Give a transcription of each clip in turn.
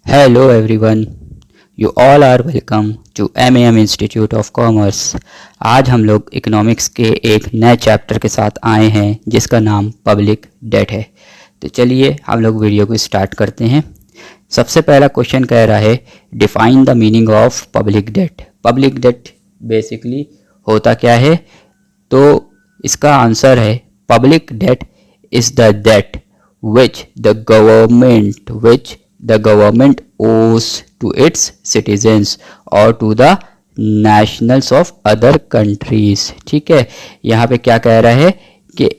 Hello everyone, you all are welcome to MAM Institute of Commerce। आज हम लोग economics के एक नए चैप्टर के साथ आए हैं जिसका नाम पब्लिक डेट है। तो चलिए हम लोग वीडियो को स्टार्ट करते हैं। सबसे पहला क्वेश्चन कह रहा है define the meaning of public debt. Public debt basically होता क्या है? तो इसका आंसर है public debt is the debt which the government owes to its citizens or to the nationals of other countries। ठीक है, यहाँ पे क्या कह रहा है कि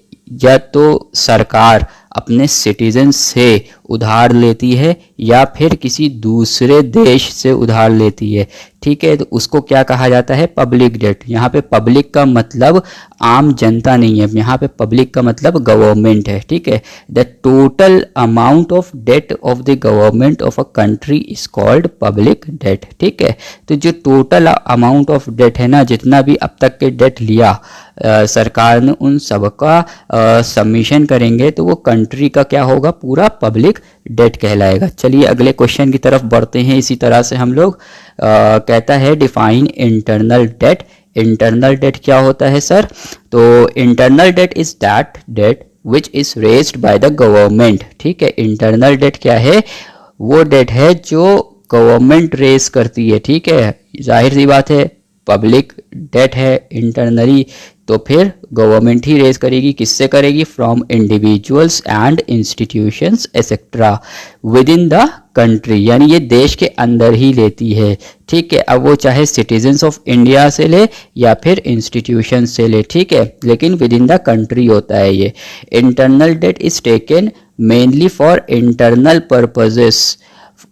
या तो सरकार अपने सिटीजन से उधार लेती है या फिर किसी दूसरे देश से उधार लेती है। ठीक है, तो उसको क्या कहा जाता है? Public date. यहाँ पे पब्लिक का मतलब आम जनता नहीं है, यहाँ पे पब्लिक का मतलब गवर्नमेंट है। ठीक है, the total amount of debt of the government of a country is called public debt. ठीक है, तो जो टोटल अमाउंट ऑफ डेट है ना, जितना भी अब तक के डेट लिया सरकार ने, उन सबका सबमिशन करेंगे तो वो कंट्री का क्या होगा? पूरा पब्लिक डेट कहलाएगा। चलिए अगले क्वेश्चन की तरफ बढ़ते हैं। इसी तरह से हम लोग कहता है define internal debt. Internal debt क्या होता है सर? तो internal debt is that debt which is raised by the government. ठीक है, इंटरनल डेट क्या है? वो डेट है जो गवर्नमेंट रेज करती है। ठीक है, जाहिर सी बात है, पब्लिक डेट है इंटरनली, तो फिर गवर्नमेंट ही रेज करेगी। किससे करेगी? From individuals and institutions etcetera with in the country, यानी ये देश के अंदर ही लेती है। ठीक है, अब वो चाहे सिटीजन्स ऑफ इंडिया से ले या फिर इंस्टीट्यूशन से ले, ठीक है, लेकिन विद इन द कंट्री होता है ये। Internal debt is taken mainly for internal purposes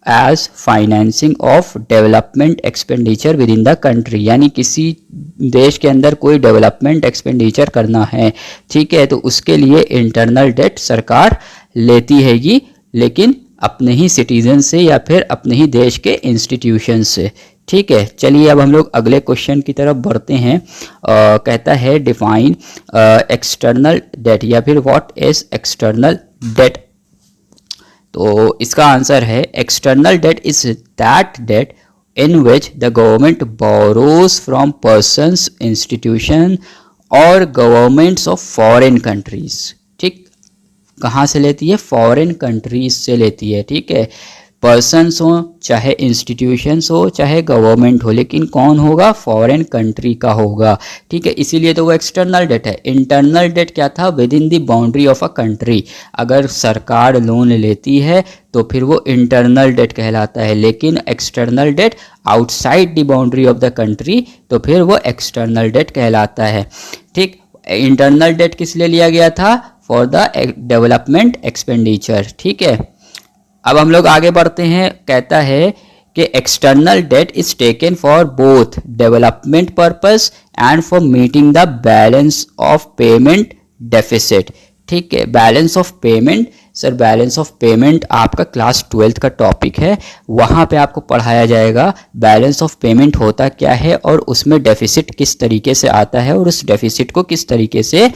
as financing of development expenditure within the country, यानी किसी देश के अंदर कोई डेवलपमेंट एक्सपेंडिचर करना है, ठीक है, तो उसके लिए इंटरनल डेट सरकार लेती है ये, लेकिन अपने ही सिटीजन से या फिर अपने ही देश के इंस्टीट्यूशन से। ठीक है, चलिए अब हम लोग अगले क्वेश्चन की तरफ बढ़ते हैं। कहता है डिफाइन एक्सटर्नल डेट, या फिर व्हाट इज एक्सटर्नल डेट। तो इसका आंसर है external debt is that debt in which the government borrows from persons, institution और गवर्नमेंट्स ऑफ फॉरेन कंट्रीज। ठीक, कहाँ से लेती है? फॉरेन कंट्रीज से लेती है। ठीक है, पर्सन्स हो चाहे इंस्टीट्यूशंस हो चाहे गवर्नमेंट हो, लेकिन कौन होगा? फॉरेन कंट्री का होगा। ठीक है, इसीलिए तो वो एक्सटर्नल डेट है। इंटरनल डेट क्या था? With in the boundary of a country. अगर सरकार लोन लेती है तो फिर वो इंटरनल डेट कहलाता है, लेकिन external debt outside the boundary of the country तो फिर वो एक्सटर्नल डेट कहलाता है। ठीक, इंटरनल डेट किस लिए लिया गया था? For the development expenditure. ठीक है, अब हम लोग आगे बढ़ते हैं। कहता है कि external debt is taken for both development purpose and for meeting the balance of payment deficit. ठीक है, balance of payment, sir balance of payment आपका क्लास 12th का टॉपिक है, वहाँ पे आपको पढ़ाया जाएगा बैलेंस ऑफ पेमेंट होता क्या है और उसमें डेफिसिट किस तरीके से आता है और उस डेफिसिट को किस तरीके से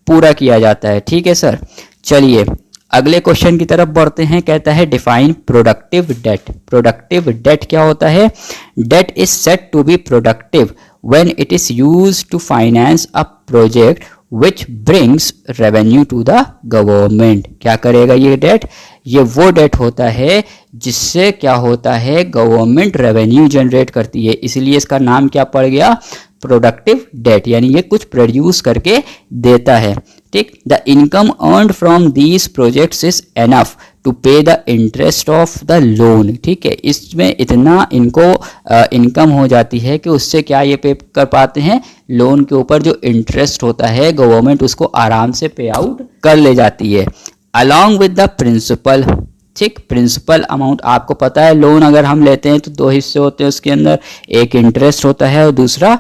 पूरा किया जाता है। ठीक है सर, चलिए अगले क्वेश्चन की तरफ बढ़ते हैं। कहता है define productive debt. Productive debt क्या होता है? Debt is said to be productive when it is used to finance a project which brings revenue to the government. क्या करेगा ये डेट? ये वो डेट होता है जिससे क्या होता है? गवर्नमेंट रेवेन्यू जनरेट करती है, इसलिए इसका नाम क्या पड़ गया? प्रोडक्टिव डेट, यानी ये कुछ प्रोड्यूस करके देता है। ठीक, the income earned from these projects is enough to pay the interest of the loan. ठीक है, इसमें इतना इनको इनकम हो जाती है कि उससे क्या ये पे कर पाते हैं? लोन के ऊपर जो इंटरेस्ट होता है गवर्नमेंट उसको आराम से पे आउट कर ले जाती है, अलॉन्ग विद द प्रिंसिपल। ठीक, प्रिंसिपल अमाउंट आपको पता है, लोन अगर हम लेते हैं तो दो हिस्से होते हैं उसके अंदर, एक इंटरेस्ट होता है और दूसरा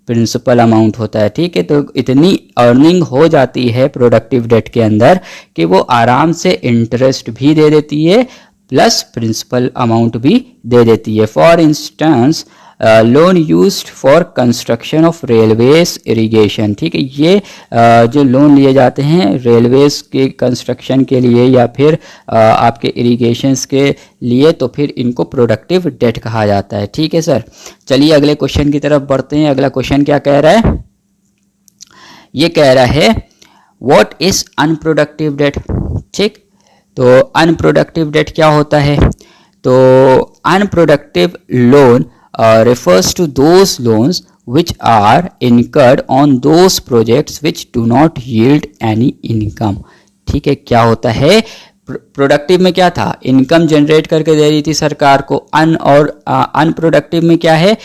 प्रिंसिपल अमाउंट होता है। ठीक है, तो इतनी अर्निंग हो जाती है प्रोडक्टिव डेट के अंदर कि वो आराम से इंटरेस्ट भी दे देती है प्लस प्रिंसिपल अमाउंट भी दे देती है। For instance loan used for construction of railways irrigation. ठीक है, ये जो लोन लिए जाते हैं रेलवेज के कंस्ट्रक्शन के लिए या फिर आपके इरिगेशंस के लिए, तो फिर इनको प्रोडक्टिव डेट कहा जाता है। ठीक है सर, चलिए अगले क्वेश्चन की तरफ बढ़ते हैं। अगला क्वेश्चन क्या कह रहा है? ये कह रहा है व्हाट इज अनप्रोडक्टिव डेट। ठीक, तो अनप्रोडक्टिव डेट क्या होता है? तो unproductive loan refers to those loans which are incurred on those projects which do not yield any income। ठीक है, क्या होता है? प्रोडक्टिव में क्या था? इनकम जनरेट करके दे रही थी सरकार को। अनप्रोडक्टिव में क्या है?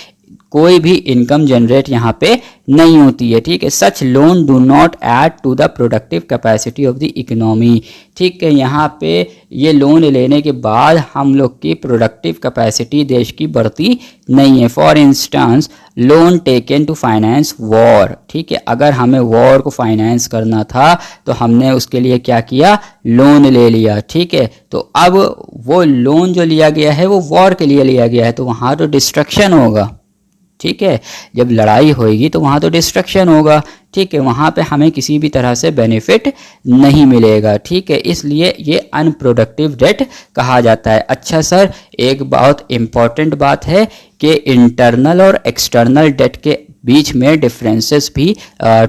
कोई भी इनकम जनरेट यहाँ पे नहीं होती है। ठीक है, such loan do not add to the productive capacity of the economy. ठीक है, यहाँ पे ये लोन लेने के बाद हम लोग की प्रोडक्टिव कैपेसिटी देश की बढ़ती नहीं है। For instance loan taken to finance war. ठीक है, अगर हमें वॉर को फाइनेंस करना था तो हमने उसके लिए क्या किया? लोन ले लिया। ठीक है, तो अब वो लोन जो लिया गया है वो वॉर के लिए लिया गया है, तो वहाँ तो डिस्ट्रक्शन होगा। ठीक है, जब लड़ाई होगी तो वहाँ तो डिस्ट्रक्शन होगा। ठीक है, वहाँ पे हमें किसी भी तरह से बेनिफिट नहीं मिलेगा। ठीक है, इसलिए ये अनप्रोडक्टिव डेट कहा जाता है। अच्छा सर, एक बहुत इम्पॉर्टेंट बात है कि इंटरनल और एक्सटर्नल डेट के बीच में डिफरेंसेस भी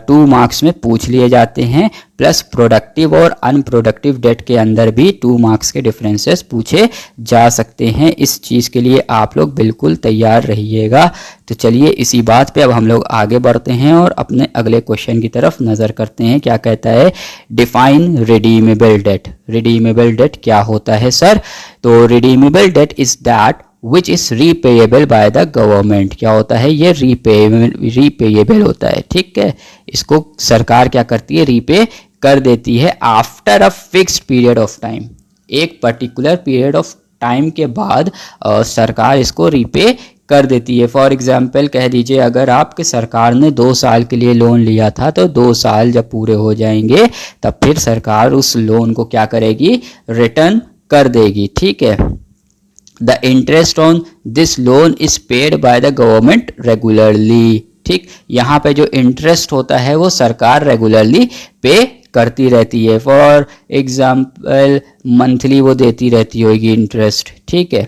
2 मार्क्स में पूछ लिए जाते हैं, प्लस प्रोडक्टिव और अनप्रोडक्टिव डेट के अंदर भी 2 मार्क्स के डिफरेंसेस पूछे जा सकते हैं। इस चीज़ के लिए आप लोग बिल्कुल तैयार रहिएगा। तो चलिए इसी बात पे अब हम लोग आगे बढ़ते हैं और अपने अगले क्वेश्चन की तरफ नज़र करते हैं। क्या कहता है? Define redeemable debt. Redeemable debt क्या होता है सर? तो redeemable debt is that which is repayable by the government. क्या होता है? ये रीपेएबल होता है। ठीक है, इसको सरकार क्या करती है? रीपे कर देती है after a fixed period of time. एक पर्टिकुलर पीरियड ऑफ टाइम के बाद सरकार इसको रीपे कर देती है। फॉर एग्जाम्पल कह दीजिए, अगर आपके सरकार ने 2 साल के लिए लोन लिया था, तो 2 साल जब पूरे हो जाएंगे तब फिर सरकार उस लोन को क्या करेगी? रिटर्न कर देगी। ठीक है, the interest on this loan is paid by the government regularly. ठीक, यहाँ पे जो इंटरेस्ट होता है वो सरकार रेगुलरली पे करती रहती है। फॉर एग्जाम्पल मंथली वो देती रहती होगी इंटरेस्ट। ठीक है,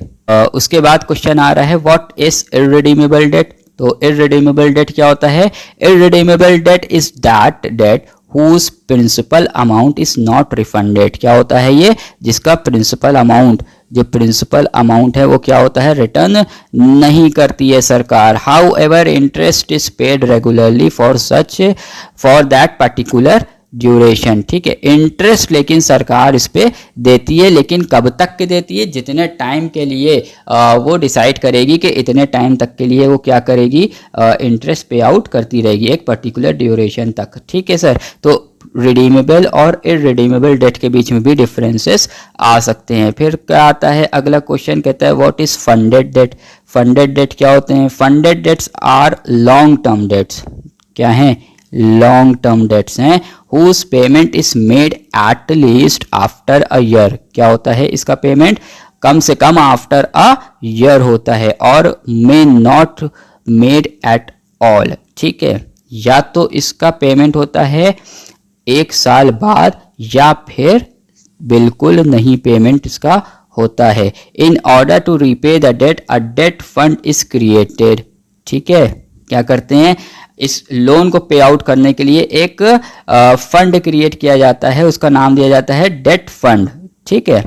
उसके बाद क्वेश्चन आ रहा है व्हाट इज इररिडीमेबल डेट। तो इररिडीमेबल डेट क्या होता है? Irredeemable debt is that debt whose principal amount is not refunded. क्या होता है ये? जिसका प्रिंसिपल अमाउंट, जो प्रिंसिपल अमाउंट है वो क्या होता है? रिटर्न नहीं करती है सरकार। How ever interest is paid regularly for that particular duration. ठीक है, इंटरेस्ट लेकिन सरकार इस पे देती है, लेकिन कब तक के देती है? जितने टाइम के लिए वो डिसाइड करेगी कि इतने टाइम तक के लिए वो क्या करेगी? इंटरेस्ट पे आउट करती रहेगी एक पर्टिकुलर ड्यूरेशन तक। ठीक है सर, तो रिडीमेबल और इररिडीमेबल डेट के बीच में भी डिफरेंसेस आ सकते हैं। फिर क्या आता है? अगला क्वेश्चन कहता है what is funded debt. Funded debt क्या होते हैं? Funded debts are long term debts. क्या हैं? लॉन्ग टर्म डेट्स हैं whose payment is made at least after a year. क्या होता है? इसका पेमेंट कम से कम आफ्टर अ ईयर होता है और may not made at all. ठीक है, या तो इसका पेमेंट होता है 1 साल बाद या फिर बिल्कुल नहीं पेमेंट इसका होता है। In order to repay the debt a debt fund is created. ठीक है, क्या करते हैं? इस लोन को पे आउट करने के लिए एक फंड क्रिएट किया जाता है, उसका नाम दिया जाता है डेट फंड। ठीक है,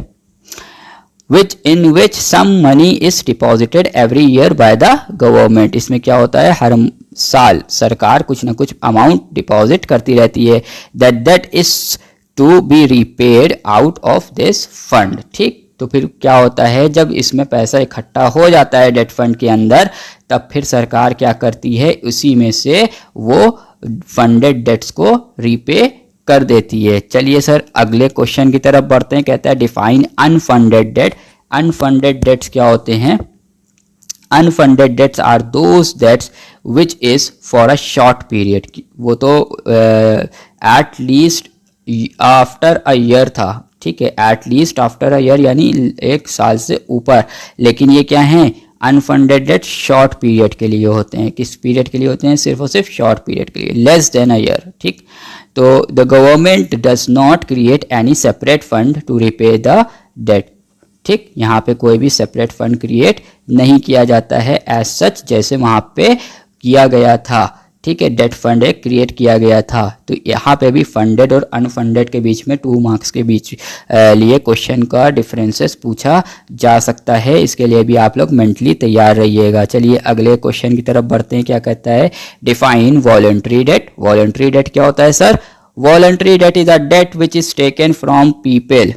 in which some money is deposited every year by the government। इसमें क्या होता है? हर साल सरकार कुछ ना कुछ अमाउंट डिपॉजिट करती रहती है। that is to be repaid out of this fund। ठीक, तो फिर क्या होता है? जब इसमें पैसा इकट्ठा हो जाता है डेट फंड के अंदर, तब फिर सरकार क्या करती है? उसी में से वो फंडेड डेट्स को रीपे कर देती है। चलिए सर अगले क्वेश्चन की तरफ बढ़ते हैं। कहता है define unfunded debt. Unfunded debts क्या होते हैं? Unfunded debts are those debts which is for a short period. वो तो at least after a year था। ठीक है, at least after a year यानी 1 साल से ऊपर, लेकिन ये क्या है? अनफंडेड डेट शॉर्ट पीरियड के लिए होते हैं। किस पीरियड के लिए होते हैं? सिर्फ और सिर्फ शॉर्ट पीरियड के लिए, लेस देन अ ईयर। ठीक, तो the government does not create any separate fund to repay the debt. ठीक, यहाँ पे कोई भी सेपरेट फंड क्रिएट नहीं किया जाता है एज सच, जैसे वहाँ पे किया गया था। ठीक है, डेट फंड एक क्रिएट किया गया था। तो यहाँ पे भी फंडेड और अनफंडेड के बीच में 2 मार्क्स के बीच लिए क्वेश्चन का डिफरेंसेस पूछा जा सकता है। इसके लिए भी आप लोग मेंटली तैयार रहिएगा। चलिए अगले क्वेश्चन की तरफ बढ़ते हैं। क्या कहता है? Define voluntary debt. Voluntary debt क्या होता है sir? Voluntary debt is a debt which is taken from people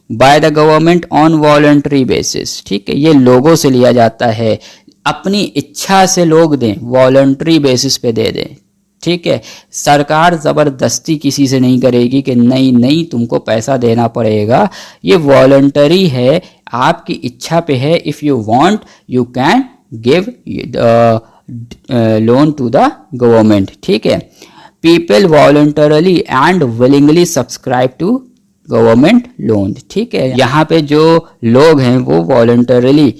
by the government on voluntary basis. ठीक है, ये लोगों से लिया जाता है, अपनी इच्छा से लोग दें, वॉलंटरी बेसिस पे दे दें। ठीक है, सरकार ज़बरदस्ती किसी से नहीं करेगी कि नहीं नहीं तुमको पैसा देना पड़ेगा। ये वॉलंटरी है, आपकी इच्छा पे है। If you want you can give loan to the government. ठीक है, people voluntarily and willingly subscribe to government loan. ठीक है, यहाँ पे जो लोग हैं वो वॉलंटरली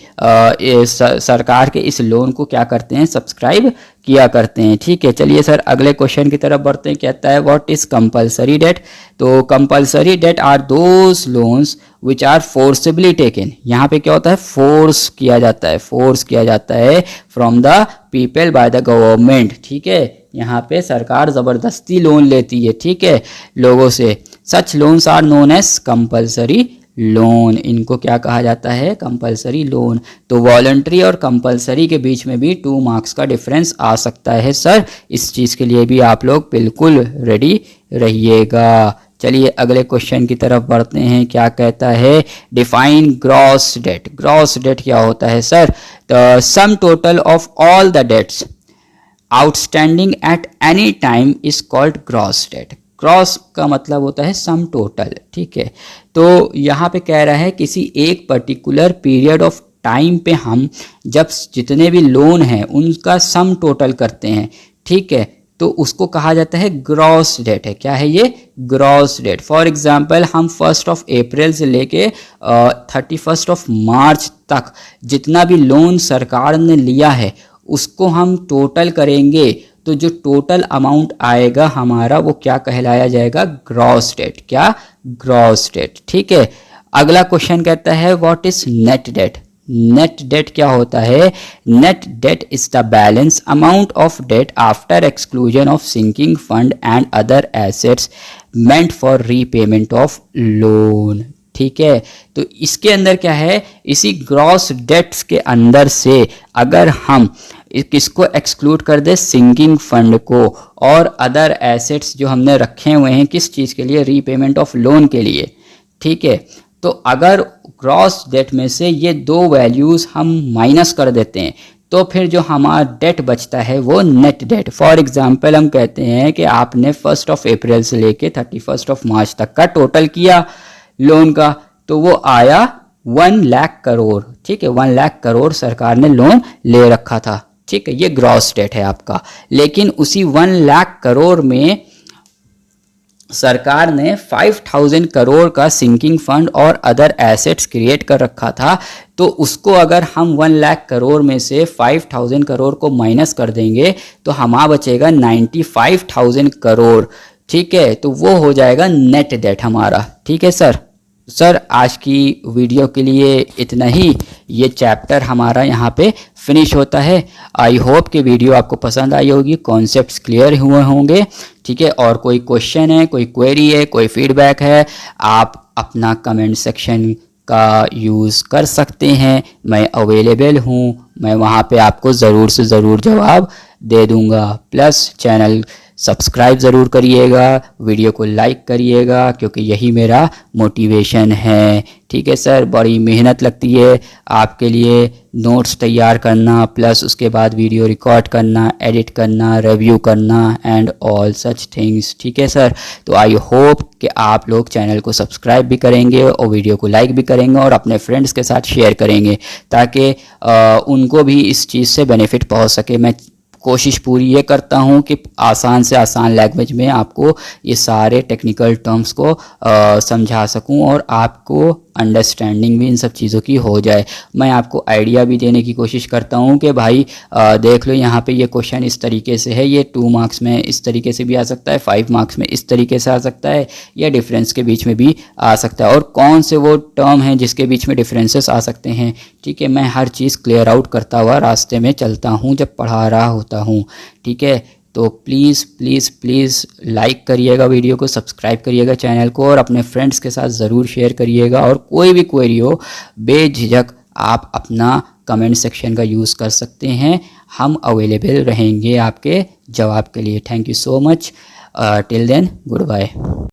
सरकार के इस लोन को क्या करते हैं? सब्सक्राइब किया करते हैं। ठीक है, चलिए सर अगले क्वेश्चन की तरफ बढ़ते हैं। कहता है व्हाट इज कंपलसरी डेट। तो compulsory debt are those loans which are forcibly taken. यहाँ पे क्या होता है? फोर्स किया जाता है, फोर्स किया जाता है from the people by the government. ठीक है, यहाँ पे सरकार ज़बरदस्ती लोन लेती है। ठीक है, लोगों से। Such loans are known as compulsory loan. इनको क्या कहा जाता है? Compulsory loan. तो वॉलंटरी और कंपलसरी के बीच में भी 2 मार्क्स का डिफरेंस आ सकता है सर। इस चीज़ के लिए भी आप लोग बिल्कुल रेडी रहिएगा। चलिए अगले क्वेश्चन की तरफ बढ़ते हैं। क्या कहता है? Define gross debt. Gross debt क्या होता है sir? The sum total of all the debts outstanding at any time is called gross debt. Cross का मतलब होता है सम टोटल। ठीक है, तो यहाँ पे कह रहा है किसी एक पर्टिकुलर पीरियड ऑफ टाइम पे हम जब जितने भी लोन हैं उनका सम टोटल करते हैं। ठीक है, तो उसको कहा जाता है ग्रॉस डेट है। क्या है ये? Gross date. फॉर एग्जांपल हम 1 अप्रैल से लेके 31 मार्च तक जितना भी लोन सरकार ने लिया है उसको हम टोटल करेंगे, तो जो टोटल अमाउंट आएगा हमारा वो क्या कहलाया जाएगा? Gross debt. क्या? Gross debt. ठीक है, अगला क्वेश्चन कहता है what is net debt. Net debt क्या होता है? Net debt is the balance amount of debt after exclusion of sinking fund and other assets meant for repayment of loan. ठीक है, तो इसके अंदर क्या है? इसी ग्रॉस डेट्स के अंदर से अगर हम किसको एक्सक्लूड कर दे? सिंकिंग फंड को और अदर एसेट्स जो हमने रखे हुए हैं किस चीज़ के लिए? रीपेमेंट ऑफ लोन के लिए। ठीक है, तो अगर ग्रॉस डेट में से ये 2 वैल्यूज़ हम माइनस कर देते हैं तो फिर जो हमारा डेट बचता है वो नेट डेट। फॉर एग्जांपल हम कहते हैं कि आपने 1 अप्रैल से लेके 31 मार्च तक का टोटल किया लोन का, तो वो आया 1 लाख करोड़। ठीक है, 1 लाख करोड़ सरकार ने लोन ले रखा था। ठीक है, ये ग्रॉस डेट है आपका। लेकिन उसी 1 लाख करोड़ में सरकार ने 5000 करोड़ का सिंकिंग फंड और अदर एसेट्स क्रिएट कर रखा था। तो उसको अगर हम 1 लाख करोड़ में से 5000 करोड़ को माइनस कर देंगे तो हमारा बचेगा 95,000 करोड़। ठीक है, तो वो हो जाएगा नेट डेट हमारा। ठीक है सर। आज की वीडियो के लिए इतना ही। ये चैप्टर हमारा यहाँ पे फिनिश होता है। आई होप कि वीडियो आपको पसंद आई होगी, कॉन्सेप्ट्स क्लियर हुए होंगे। ठीक है, और कोई क्वेश्चन है, कोई क्वेरी है, कोई फीडबैक है, आप अपना कमेंट सेक्शन का यूज़ कर सकते हैं। मैं अवेलेबल हूँ, मैं वहाँ पे आपको ज़रूर से ज़रूर जवाब दे दूँगा। प्लस चैनल सब्सक्राइब ज़रूर करिएगा, वीडियो को लाइक करिएगा, क्योंकि यही मेरा मोटिवेशन है। ठीक है सर, बड़ी मेहनत लगती है आपके लिए नोट्स तैयार करना, प्लस उसके बाद वीडियो रिकॉर्ड करना, एडिट करना, रिव्यू करना एंड ऑल सच थिंग्स। ठीक है सर, तो आई होप कि आप लोग चैनल को सब्सक्राइब भी करेंगे और वीडियो को लाइक भी करेंगे और अपने फ्रेंड्स के साथ शेयर करेंगे, ताकि उनको भी इस चीज़ से बेनिफिट पहुँच सके। मैं कोशिश पूरी ये करता हूँ कि आसान से आसान लैंग्वेज में आपको ये सारे टेक्निकल टर्म्स को समझा सकूँ और आपको अंडरस्टैंडिंग भी इन सब चीज़ों की हो जाए। मैं आपको आइडिया भी देने की कोशिश करता हूँ कि भाई देख लो यहाँ पे ये क्वेश्चन इस तरीके से है, ये 2 मार्क्स में इस तरीके से भी आ सकता है, 5 मार्क्स में इस तरीके से आ सकता है, या डिफरेंस के बीच में भी आ सकता है, और कौन से वो टर्म हैं जिसके बीच में डिफरेंसेस आ सकते हैं। ठीक है, मैं हर चीज़ क्लियर आउट करता हुआ रास्ते में चलता हूँ जब पढ़ा रहा होता हूँ। ठीक है, तो प्लीज़ प्लीज़ प्लीज़ लाइक करिएगा वीडियो को, सब्सक्राइब करिएगा चैनल को, और अपने फ्रेंड्स के साथ ज़रूर शेयर करिएगा। और कोई भी क्वेरी हो बेझिझक आप अपना कमेंट सेक्शन का यूज़ कर सकते हैं, हम अवेलेबल रहेंगे आपके जवाब के लिए। Thank you so much, till then good bye.